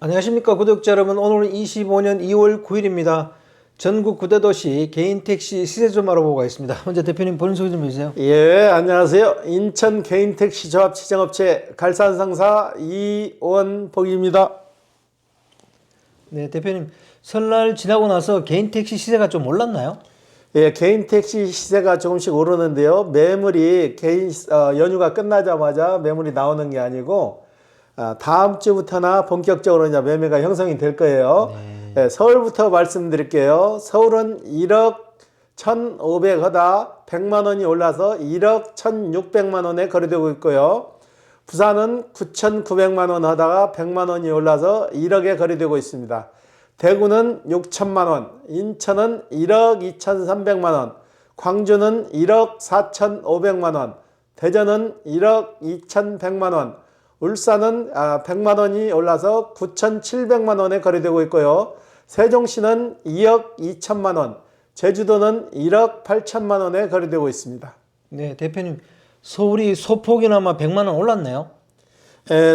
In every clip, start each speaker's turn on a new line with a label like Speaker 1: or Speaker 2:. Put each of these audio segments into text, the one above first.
Speaker 1: 안녕하십니까 구독자 여러분. 오늘은 25년 2월 9일입니다. 전국 9대도시 개인택시 시세 좀 알아보고 가겠습니다. 먼저 대표님 본인 소개 좀 해주세요.
Speaker 2: 예, 안녕하세요. 인천 개인택시 조합 시장업체 갈산상사 이원복입니다.
Speaker 1: 네, 대표님 설날 지나고 나서 개인택시 시세가 좀 올랐나요?
Speaker 2: 예, 개인택시 시세가 조금씩 오르는데요. 매물이 연휴가 끝나자마자 매물이 나오는 게 아니고 다음 주부터나 본격적으로 이제 매매가 형성이 될 거예요. 네. 예, 서울부터 말씀드릴게요. 서울은 1억 1,500 하다 100만 원이 올라서 1억 1,600만 원에 거래되고 있고요. 부산은 9,900만 원 하다가 100만 원이 올라서 1억에 거래되고 있습니다. 대구는 6천만 원, 인천은 1억 2,300만 원, 광주는 1억 4,500만 원, 대전은 1억 2,100만 원, 울산은 100만 원이 올라서 9,700만 원에 거래되고 있고요. 세종시는 2억 2천만 원, 제주도는 1억 8천만 원에 거래되고 있습니다.
Speaker 1: 네, 대표님 서울이 소폭이나마 100만 원 올랐네요.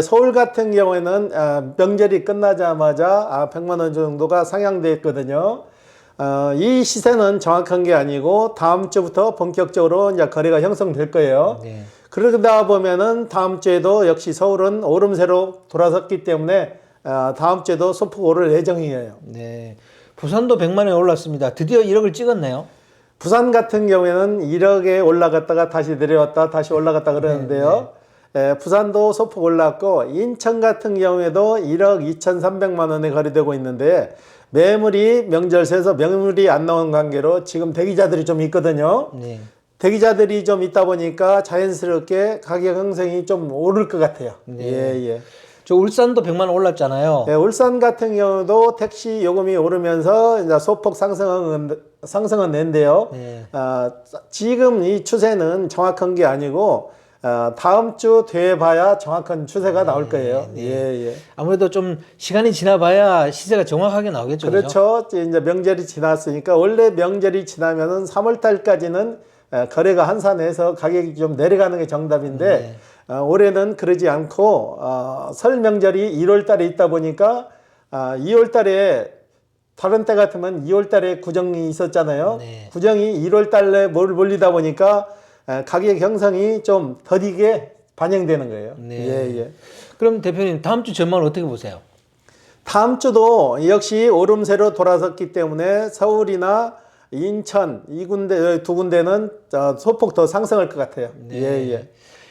Speaker 2: 서울 같은 경우에는 명절이 끝나자마자 100만 원 정도가 상향됐거든요. 이 시세는 정확한 게 아니고 다음 주부터 본격적으로 이제 거래가 형성될 거예요. 네. 그러다 보면은 다음 주에도 역시 서울은 오름세로 돌아섰기 때문에 다음 주에도 소폭 오를 예정이에요.
Speaker 1: 네, 부산도 100만 원이 올랐습니다. 드디어 1억을 찍었네요.
Speaker 2: 부산 같은 경우에는 1억에 올라갔다가 다시 내려왔다 다시 올라갔다 그러는데요. 네. 부산도 소폭 올랐고 인천 같은 경우에도 1억 2,300만 원에 거래되고 있는데 매물이 명절세에서 매물이 안 나온 관계로 지금 대기자들이 좀 있거든요. 네. 대기자들이 좀 있다 보니까 자연스럽게 가격 형성이 좀 오를 것 같아요.
Speaker 1: 네.
Speaker 2: 예.
Speaker 1: 저 울산도 100만 원 올랐잖아요.
Speaker 2: 네, 울산 같은 경우도 택시 요금이 오르면서 이제 소폭 상승은 낸데요. 네. 지금 이 추세는 정확한 게 아니고 다음 주 뒤에 봐야 정확한 추세가 나올 거예요. 네. 예.
Speaker 1: 아무래도 좀 시간이 지나봐야 시세가 정확하게 나오겠죠.
Speaker 2: 그렇죠. 이제 명절이 지났으니까 원래 명절이 지나면은 3월 달까지는 거래가 한산해서 가격이 좀 내려가는 게 정답인데 올해는 그러지 않고 설 명절이 1월 달에 있다 보니까 2월 달에 다른 때 같으면 2월 달에 구정이 있었잖아요. 네. 구정이 1월 달에 몰리다 보니까 가격 형성이 좀 더디게 반영되는 거예요.
Speaker 1: 네. 예. 그럼 대표님 다음 주 전망을 어떻게 보세요?
Speaker 2: 다음 주도 역시 오름세로 돌아섰기 때문에 서울이나 인천 두 군데는 소폭 더 상승할 것 같아요.
Speaker 1: 네. 예.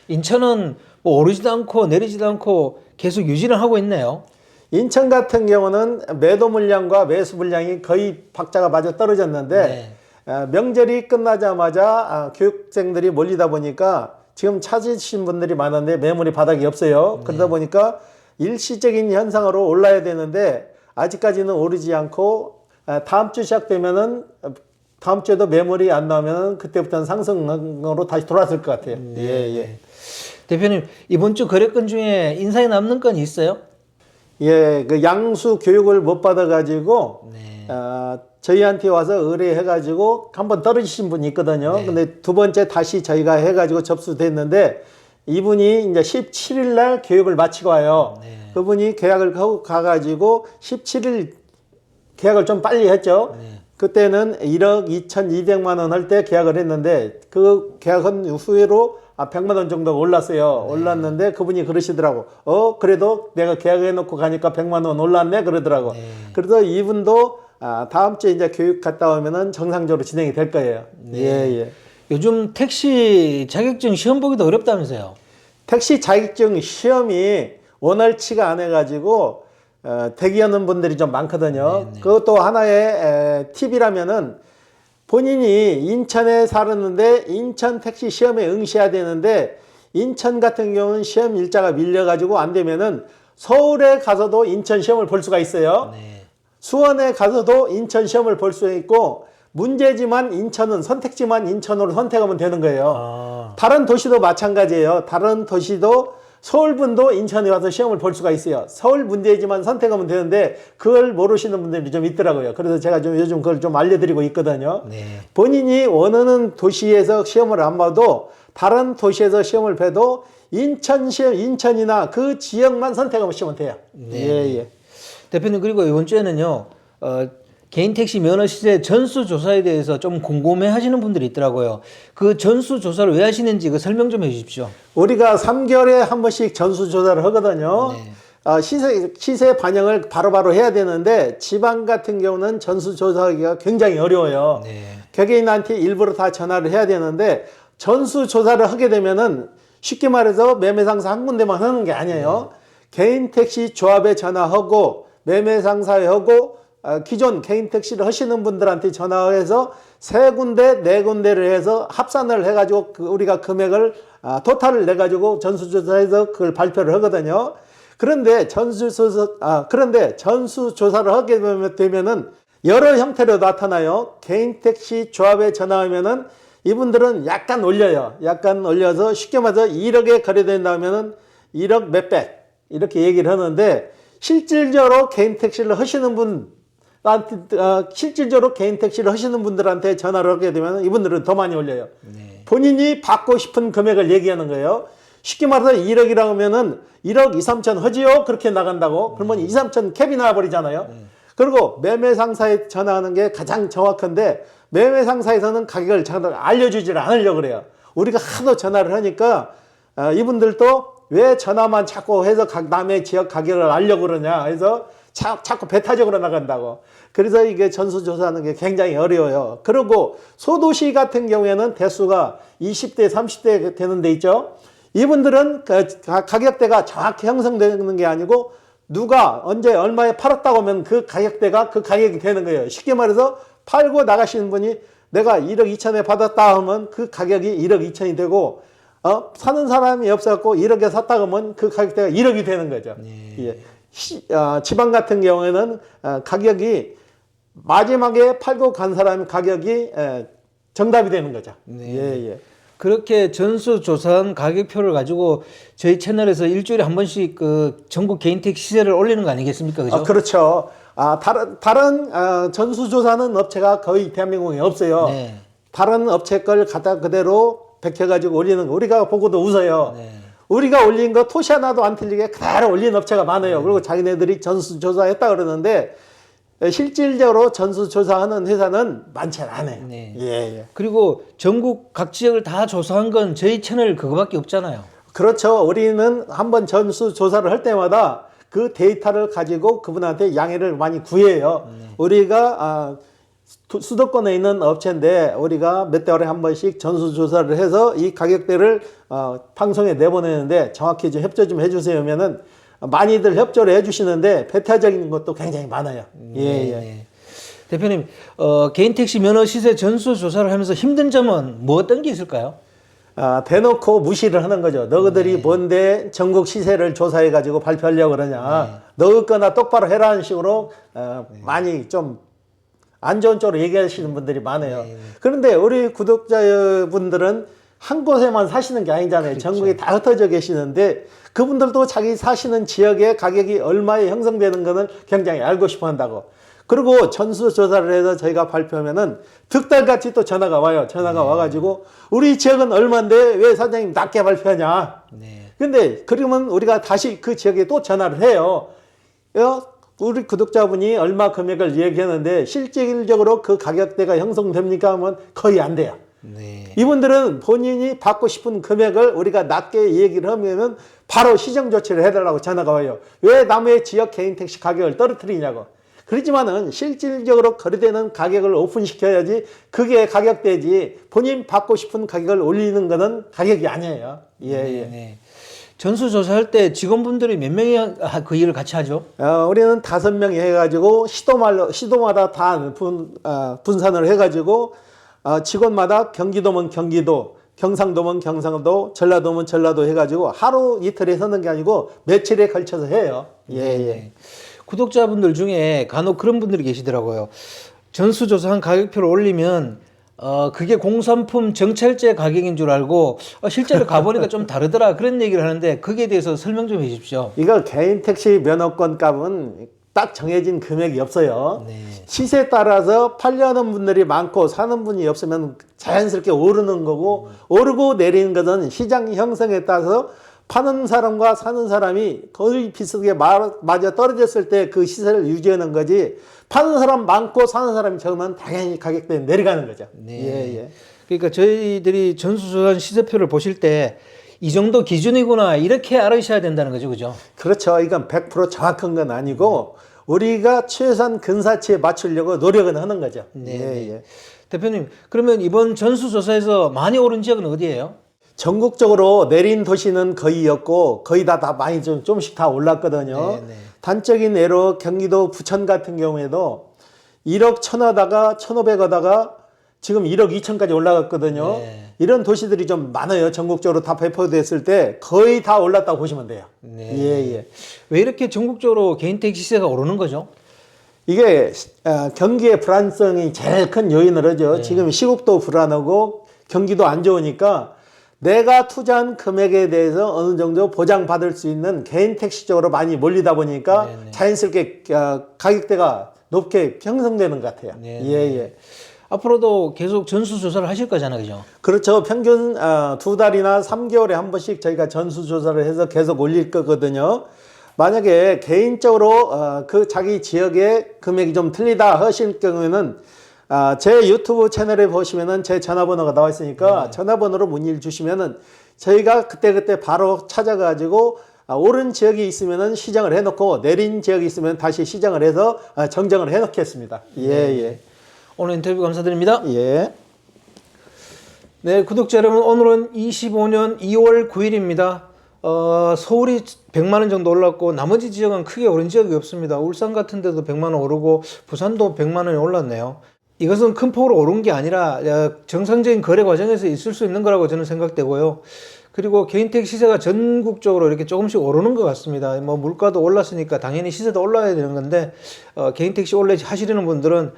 Speaker 1: 인천은 뭐 오르지도 않고 내리지도 않고 계속 유지를 하고 있네요.
Speaker 2: 인천 같은 경우는 매도 물량과 매수 물량이 거의 박자가 맞아 떨어졌는데 명절이 끝나자마자 교육생들이 몰리다 보니까 지금 찾으신 분들이 많은데 매물이 바닥이 없어요. 그러다 보니까 일시적인 현상으로 올라야 되는데 아직까지는 오르지 않고 다음 주 시작되면은 다음 주에도 매물이 안 나오면 그때부터는 상승으로 다시 돌아설 것 같아요. 예.
Speaker 1: 대표님 이번 주 거래건 중에 인상이 남는 건이 있어요?
Speaker 2: 예, 그 양수 교육을 못 받아가지고 저희한테 와서 의뢰해가지고 한번 떨어지신 분이 있거든요. 근데 두 번째 다시 저희가 해가지고 접수됐는데 이분이 이제 17일 날 교육을 마치고 와요. 그분이 계약을 하고 가가지고 17일 계약을 좀 빨리 했죠. 그때는 1억 2,200만 원 할 때 계약을 했는데 그 계약한 후에로 100만 원 정도 올랐어요. 올랐는데 그분이 그러시더라고. 그래도 내가 계약해 놓고 가니까 100만 원 올랐네 그러더라고. 그래서 이분도 다음 주에 이제 교육 갔다 오면은 정상적으로 진행이 될 거예요. 예.
Speaker 1: 요즘 택시 자격증 시험 보기도 어렵다면서요?
Speaker 2: 택시 자격증 시험이 원활치가 안 해가지고 대기하는 분들이 좀 많거든요. 그것도 하나의 팁이라면은 본인이 인천에 살았는데 인천 택시 시험에 응시해야 되는데 인천 같은 경우는 시험 일자가 밀려가지고 안 되면은 서울에 가서도 인천 시험을 볼 수가 있어요. 수원에 가서도 인천 시험을 볼 수 있고 문제지만 인천은 선택지만 인천으로 선택하면 되는 거예요. 다른 도시도 마찬가지예요. 다른 도시도 서울분도 인천에 와서 시험을 볼 수가 있어요. 서울 문제지만 선택하면 되는데 그걸 모르시는 분들이 좀 있더라고요. 그래서 제가 좀 요즘 그걸 좀 알려드리고 있거든요. 본인이 원하는 도시에서 시험을 안 봐도 다른 도시에서 시험을 봐도 인천이나 그 지역만 선택하면 돼요. 예.
Speaker 1: 대표님, 그리고 이번 주에는요, 개인 택시 면허 시세 전수 조사에 대해서 좀 궁금해 하시는 분들이 있더라고요. 그 전수 조사를 왜 하시는지 그 설명 좀 해주십시오.
Speaker 2: 우리가 3개월에 한 번씩 전수조사를 하거든요.
Speaker 1: 네.
Speaker 2: 시세 반영을 바로바로 해야 되는데 지방 같은 경우는 전수조사하기가 굉장히 어려워요.
Speaker 1: 네.
Speaker 2: 개개인한테 일부러 다 전화를 해야 되는데 전수조사를 하게 되면은 쉽게 말해서 매매상사 한 군데만 하는 게 아니에요. 개인 택시 조합에 전화하고 매매상사에 하고 기존 개인 택시를 하시는 분들한테 전화해서 3군데, 4군데를 해서 합산을 해가지고 우리가 금액을 토탈을 내가지고 전수조사해서 그걸 발표를 하거든요. 그런데 전수조사를 하게 되면은 여러 형태로 나타나요. 개인 택시 조합에 전화하면은 이분들은 약간 올려요. 약간 올려서 쉽게 말해서 1억에 거래된다면은 1억 몇백 이렇게 얘기를 하는데 실질적으로 개인 택시를 하시는 분들한테 전화를 하게 되면 이분들은 더 많이 올려요.
Speaker 1: 네.
Speaker 2: 본인이 받고 싶은 금액을 얘기하는 거예요. 쉽게 말해서 1억이라고 하면은 1억 2, 3천 하지요? 그렇게 나간다고. 그러면 2, 3천 캡이 나와버리잖아요. 그리고 매매상사에 전화하는 게 가장 정확한데 매매상사에서는 가격을 잘 알려주질 않으려고 그래요. 우리가 하도 전화를 하니까 이분들도 왜 전화만 자꾸 해서 남의 지역 가격을 알려고 그러냐 해서 자꾸 배타적으로 나간다고. 그래서 이게 전수조사하는 게 굉장히 어려워요. 그리고 소도시 같은 경우에는 대수가 20대, 30대 되는 데 있죠. 이분들은 가격대가 정확히 형성되는 게 아니고 누가 언제 얼마에 팔았다고 하면 그 가격대가 그 가격이 되는 거예요. 쉽게 말해서 팔고 나가시는 분이 내가 1억 2천에 받았다 하면 그 가격이 1억 2천이 되고 사는 사람이 없어갖고 1억에 샀다 하면 그 가격대가 1억이 되는 거죠.
Speaker 1: 네.
Speaker 2: 예. 지방 같은 경우에는 가격이 마지막에 팔고 간 사람 가격이 정답이 되는 거죠.
Speaker 1: 네.
Speaker 2: 예.
Speaker 1: 그렇게 전수조사한 가격표를 가지고 저희 채널에서 일주일에 한 번씩 그 전국 개인 택시 시세를 올리는 거 아니겠습니까? 그죠?
Speaker 2: 그렇죠. 다른 전수조사하는 업체가 거의 대한민국에 없어요.
Speaker 1: 네.
Speaker 2: 다른 업체 걸 갖다 그대로 베껴가지고 올리는 거 우리가 보고도 웃어요.
Speaker 1: 네.
Speaker 2: 우리가 올린 거 토시 하나도 안 틀리게 그대로 올린 업체가 많아요. 그리고 자기네들이 전수조사했다 그러는데 실질적으로 전수조사하는 회사는 많지 않아요.
Speaker 1: 네.
Speaker 2: 예.
Speaker 1: 그리고 전국 각 지역을 다 조사한 건 저희 채널 그거밖에 없잖아요.
Speaker 2: 그렇죠. 우리는 한번 전수조사를 할 때마다 그 데이터를 가지고 그분한테 양해를 많이 구해요. 우리가 수도권에 있는 업체인데 우리가 몇 달에 한 번씩 전수조사를 해서 이 가격대를 방송에 내보내는데 정확히 좀 협조 좀 해주세요 하면은 많이들 협조를 해주시는데 배타적인 것도 굉장히 많아요.
Speaker 1: 네. 대표님, 개인 택시 면허 시세 전수 조사를 하면서 힘든 점은 뭐 어떤 게 있을까요?
Speaker 2: 대놓고 무시를 하는 거죠. 너희들이 뭔데 전국 시세를 조사해가지고 발표하려고 그러냐. 너희 거나 똑바로 해라는 식으로 많이 좀 안 좋은 쪽으로 얘기하시는 분들이 많아요. 그런데 우리 구독자분들은 한 곳에만 사시는 게 아니잖아요.
Speaker 1: 그렇죠.
Speaker 2: 전국에 다 흩어져 계시는데 그분들도 자기 사시는 지역의 가격이 얼마에 형성되는 것을 굉장히 알고 싶어 한다고. 그리고 전수조사를 해서 저희가 발표하면은 득달같이 또 전화가 와요. 전화가 와가지고 우리 지역은 얼마인데 왜 사장님 낮게 발표하냐.
Speaker 1: 네.
Speaker 2: 근데 그러면 우리가 다시 그 지역에 또 전화를 해요. 우리 구독자분이 얼마 금액을 얘기하는데 실질적으로 그 가격대가 형성됩니까 하면 거의 안 돼요.
Speaker 1: 네.
Speaker 2: 이분들은 본인이 받고 싶은 금액을 우리가 낮게 얘기를 하면 바로 시정 조치를 해달라고 전화가 와요. 왜 남의 지역 개인 택시 가격을 떨어뜨리냐고. 그렇지만은 실질적으로 거래되는 가격을 오픈시켜야지 그게 가격대지 본인 받고 싶은 가격을 올리는 거는 가격이 아니에요.
Speaker 1: 네. 전수조사할 때 직원분들이 몇 명이 그 일을 같이 하죠?
Speaker 2: 우리는 5명이 해가지고 시도마다 다 분산을 해가지고 직원마다 경기도면 경기도, 경상도면 경상도, 전라도면 전라도 해가지고 하루 이틀에 서는 게 아니고 며칠에 걸쳐서 해요.
Speaker 1: 예. 구독자분들 중에 간혹 그런 분들이 계시더라고요. 전수조사한 가격표를 올리면 그게 공산품 정찰제 가격인 줄 알고 실제로 가보니까 좀 다르더라 그런 얘기를 하는데 거기에 대해서 설명 좀 해주십시오.
Speaker 2: 이거 개인 택시 면허권 값은 딱 정해진 금액이 없어요.
Speaker 1: 네.
Speaker 2: 시세에 따라서 팔려는 분들이 많고 사는 분이 없으면 자연스럽게 오르는 거고 오르고 내리는 것은 시장 형성에 따라서 파는 사람과 사는 사람이 거의 비슷하게 맞아 떨어졌을 때 그 시세를 유지하는 거지, 파는 사람 많고 사는 사람이 적으면 당연히 가격대가 내려가는 거죠.
Speaker 1: 네.
Speaker 2: 예, 예.
Speaker 1: 그러니까 저희들이 전수조사한 시세표를 보실 때 이 정도 기준이구나 이렇게 알으셔야 된다는 거죠, 그죠?
Speaker 2: 그렇죠. 이건 100% 정확한 건 아니고 우리가 최소한 근사치에 맞추려고 노력은 하는 거죠.
Speaker 1: 네.
Speaker 2: 예, 예.
Speaker 1: 대표님, 그러면 이번 전수조사에서 많이 오른 지역은 어디예요?
Speaker 2: 전국적으로 내린 도시는 거의였고 거의 다 많이 좀씩 다 올랐거든요.
Speaker 1: 네.
Speaker 2: 단적인 예로 경기도 부천 같은 경우에도 1억 1천 하다가 1,500 하다가 지금 1억 2천까지 올라갔거든요.
Speaker 1: 네.
Speaker 2: 이런 도시들이 좀 많아요. 전국적으로 다 배포됐을 때 거의 다 올랐다고 보시면 돼요.
Speaker 1: 네.
Speaker 2: 예, 예.
Speaker 1: 왜 이렇게 전국적으로 개인 택시 시세가 오르는 거죠?
Speaker 2: 이게 경기의 불안성이 제일 큰 요인을 하죠.
Speaker 1: 네.
Speaker 2: 지금 시국도 불안하고 경기도 안 좋으니까 내가 투자한 금액에 대해서 어느 정도 보장받을 수 있는 개인 택시 쪽으로 많이 몰리다 보니까
Speaker 1: 네네.
Speaker 2: 자연스럽게 가격대가 높게 형성되는 것 같아요.
Speaker 1: 네네.
Speaker 2: 예, 예.
Speaker 1: 앞으로도 계속 전수조사를 하실 거잖아요, 그죠?
Speaker 2: 그렇죠. 평균 2달이나 3개월에 한 번씩 저희가 전수조사를 해서 계속 올릴 거거든요. 만약에 개인적으로 그 자기 지역의 금액이 좀 틀리다 하실 경우에는 제 유튜브 채널에 보시면은 제 전화번호가 나와 있으니까 전화번호로 문의를 주시면은 저희가 그때그때 바로 찾아가지고 오른 지역이 있으면은 시정을 해놓고 내린 지역이 있으면 다시 시정을 해서 정정을 해놓겠습니다. 예, 예.
Speaker 1: 오늘 인터뷰 감사드립니다.
Speaker 2: 예.
Speaker 1: 네, 구독자 여러분, 오늘은 25년 2월 9일입니다. 서울이 100만 원 정도 올랐고 나머지 지역은 크게 오른 지역이 없습니다. 울산 같은 데도 100만 원 오르고 부산도 100만 원이 올랐네요. 이것은 큰 폭으로 오른 게 아니라 정상적인 거래 과정에서 있을 수 있는 거라고 저는 생각되고요. 그리고 개인택 시세가 전국적으로 이렇게 조금씩 오르는 것 같습니다. 뭐 물가도 올랐으니까 당연히 시세도 올라야 되는 건데 개인택시 원래 하시려는 분들은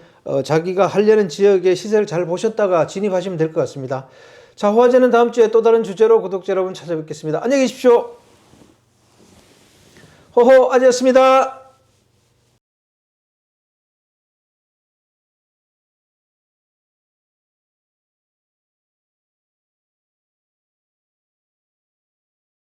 Speaker 1: 자기가 하려는 지역의 시세를 잘 보셨다가 진입하시면 될 것 같습니다. 자, 화제는 다음 주에 또 다른 주제로 구독자 여러분 찾아뵙겠습니다. 안녕히 계십시오. 호호 아재였습니다.